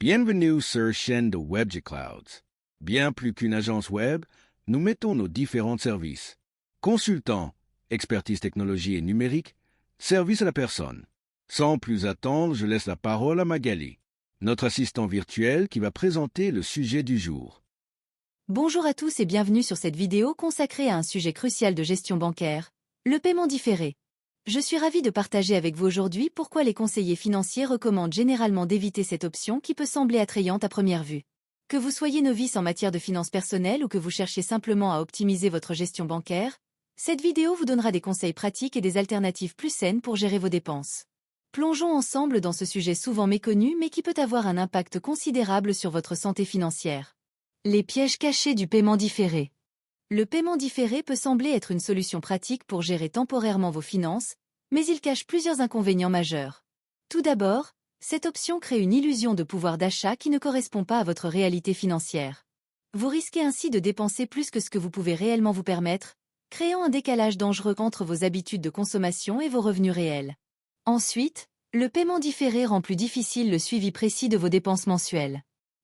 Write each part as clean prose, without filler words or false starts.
Bienvenue sur chaîne de WebG Clouds. Bien plus qu'une agence web, nous mettons nos différents services. Consultants, expertise technologie et numérique, service à la personne. Sans plus attendre, je laisse la parole à Magali, notre assistant virtuel qui va présenter le sujet du jour. Bonjour à tous et bienvenue sur cette vidéo consacrée à un sujet crucial de gestion bancaire, le paiement différé. Je suis ravie de partager avec vous aujourd'hui pourquoi les conseillers financiers recommandent généralement d'éviter cette option qui peut sembler attrayante à première vue. Que vous soyez novice en matière de finances personnelles ou que vous cherchiez simplement à optimiser votre gestion bancaire, cette vidéo vous donnera des conseils pratiques et des alternatives plus saines pour gérer vos dépenses. Plongeons ensemble dans ce sujet souvent méconnu mais qui peut avoir un impact considérable sur votre santé financière. Les pièges cachés du paiement différé. Le paiement différé peut sembler être une solution pratique pour gérer temporairement vos finances, mais il cache plusieurs inconvénients majeurs. Tout d'abord, cette option crée une illusion de pouvoir d'achat qui ne correspond pas à votre réalité financière. Vous risquez ainsi de dépenser plus que ce que vous pouvez réellement vous permettre, créant un décalage dangereux entre vos habitudes de consommation et vos revenus réels. Ensuite, le paiement différé rend plus difficile le suivi précis de vos dépenses mensuelles.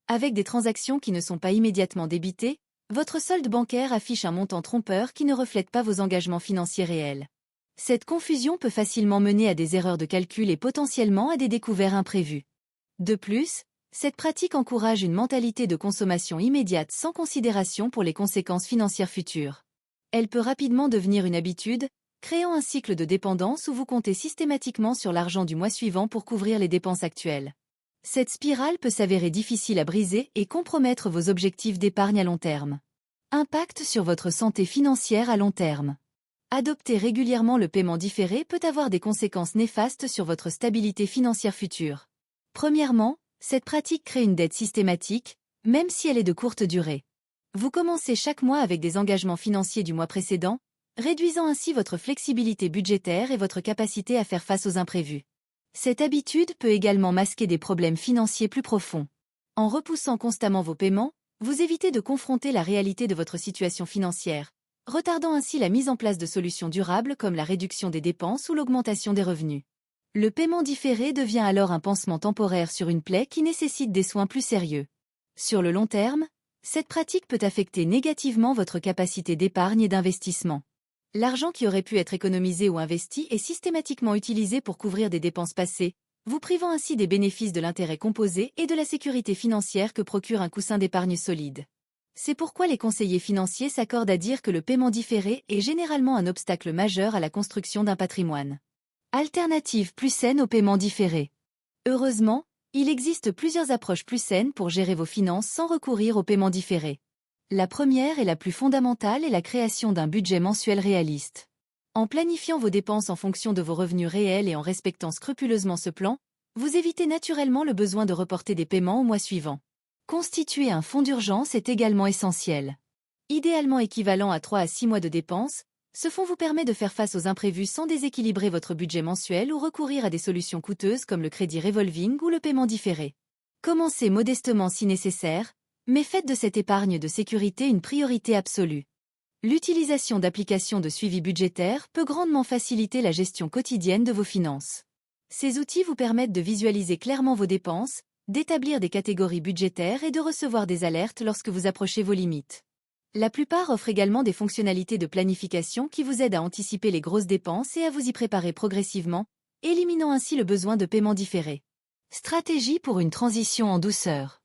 Avec des transactions qui ne sont pas immédiatement débitées, votre solde bancaire affiche un montant trompeur qui ne reflète pas vos engagements financiers réels. Cette confusion peut facilement mener à des erreurs de calcul et potentiellement à des découvertes imprévues. De plus, cette pratique encourage une mentalité de consommation immédiate sans considération pour les conséquences financières futures. Elle peut rapidement devenir une habitude, créant un cycle de dépendance où vous comptez systématiquement sur l'argent du mois suivant pour couvrir les dépenses actuelles. Cette spirale peut s'avérer difficile à briser et compromettre vos objectifs d'épargne à long terme. Impact sur votre santé financière à long terme. Adopter régulièrement le paiement différé peut avoir des conséquences néfastes sur votre stabilité financière future. Premièrement, cette pratique crée une dette systématique, même si elle est de courte durée. Vous commencez chaque mois avec des engagements financiers du mois précédent, réduisant ainsi votre flexibilité budgétaire et votre capacité à faire face aux imprévus. Cette habitude peut également masquer des problèmes financiers plus profonds. En repoussant constamment vos paiements, vous évitez de confronter la réalité de votre situation financière, retardant ainsi la mise en place de solutions durables comme la réduction des dépenses ou l'augmentation des revenus. Le paiement différé devient alors un pansement temporaire sur une plaie qui nécessite des soins plus sérieux. Sur le long terme, cette pratique peut affecter négativement votre capacité d'épargne et d'investissement. L'argent qui aurait pu être économisé ou investi est systématiquement utilisé pour couvrir des dépenses passées, vous privant ainsi des bénéfices de l'intérêt composé et de la sécurité financière que procure un coussin d'épargne solide. C'est pourquoi les conseillers financiers s'accordent à dire que le paiement différé est généralement un obstacle majeur à la construction d'un patrimoine. Alternative plus saine au paiement différé. Heureusement, il existe plusieurs approches plus saines pour gérer vos finances sans recourir au paiement différé. La première et la plus fondamentale est la création d'un budget mensuel réaliste. En planifiant vos dépenses en fonction de vos revenus réels et en respectant scrupuleusement ce plan, vous évitez naturellement le besoin de reporter des paiements au mois suivant. Constituer un fonds d'urgence est également essentiel. Idéalement équivalent à 3 à 6 mois de dépenses, ce fonds vous permet de faire face aux imprévus sans déséquilibrer votre budget mensuel ou recourir à des solutions coûteuses comme le crédit revolving ou le paiement différé. Commencez modestement si nécessaire, mais faites de cette épargne de sécurité une priorité absolue. L'utilisation d'applications de suivi budgétaire peut grandement faciliter la gestion quotidienne de vos finances. Ces outils vous permettent de visualiser clairement vos dépenses, d'établir des catégories budgétaires et de recevoir des alertes lorsque vous approchez vos limites. La plupart offrent également des fonctionnalités de planification qui vous aident à anticiper les grosses dépenses et à vous y préparer progressivement, éliminant ainsi le besoin de paiement différé. Stratégie pour une transition en douceur.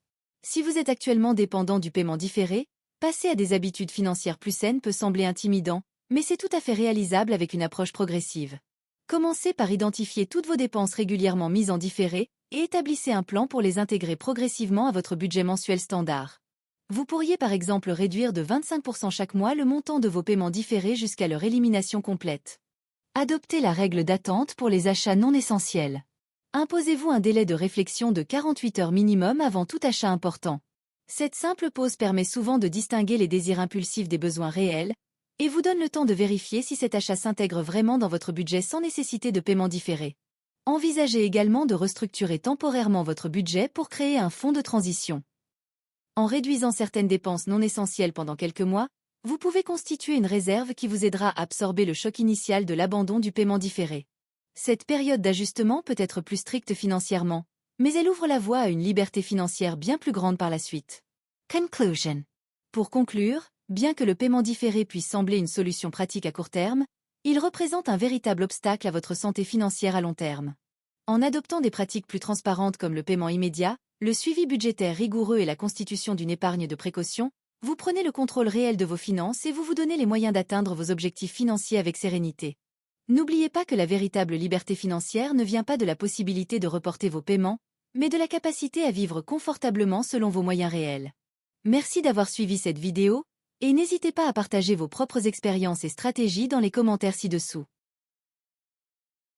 Si vous êtes actuellement dépendant du paiement différé, passer à des habitudes financières plus saines peut sembler intimidant, mais c'est tout à fait réalisable avec une approche progressive. Commencez par identifier toutes vos dépenses régulièrement mises en différé et établissez un plan pour les intégrer progressivement à votre budget mensuel standard. Vous pourriez par exemple réduire de 25% chaque mois le montant de vos paiements différés jusqu'à leur élimination complète. Adoptez la règle d'attente pour les achats non essentiels. Imposez-vous un délai de réflexion de 48 heures minimum avant tout achat important. Cette simple pause permet souvent de distinguer les désirs impulsifs des besoins réels, et vous donne le temps de vérifier si cet achat s'intègre vraiment dans votre budget sans nécessité de paiement différé. Envisagez également de restructurer temporairement votre budget pour créer un fonds de transition. En réduisant certaines dépenses non essentielles pendant quelques mois, vous pouvez constituer une réserve qui vous aidera à absorber le choc initial de l'abandon du paiement différé. Cette période d'ajustement peut être plus stricte financièrement, mais elle ouvre la voie à une liberté financière bien plus grande par la suite. Conclusion. Pour conclure, bien que le paiement différé puisse sembler une solution pratique à court terme, il représente un véritable obstacle à votre santé financière à long terme. En adoptant des pratiques plus transparentes comme le paiement immédiat, le suivi budgétaire rigoureux et la constitution d'une épargne de précaution, vous prenez le contrôle réel de vos finances et vous vous donnez les moyens d'atteindre vos objectifs financiers avec sérénité. N'oubliez pas que la véritable liberté financière ne vient pas de la possibilité de reporter vos paiements, mais de la capacité à vivre confortablement selon vos moyens réels. Merci d'avoir suivi cette vidéo, et n'hésitez pas à partager vos propres expériences et stratégies dans les commentaires ci-dessous.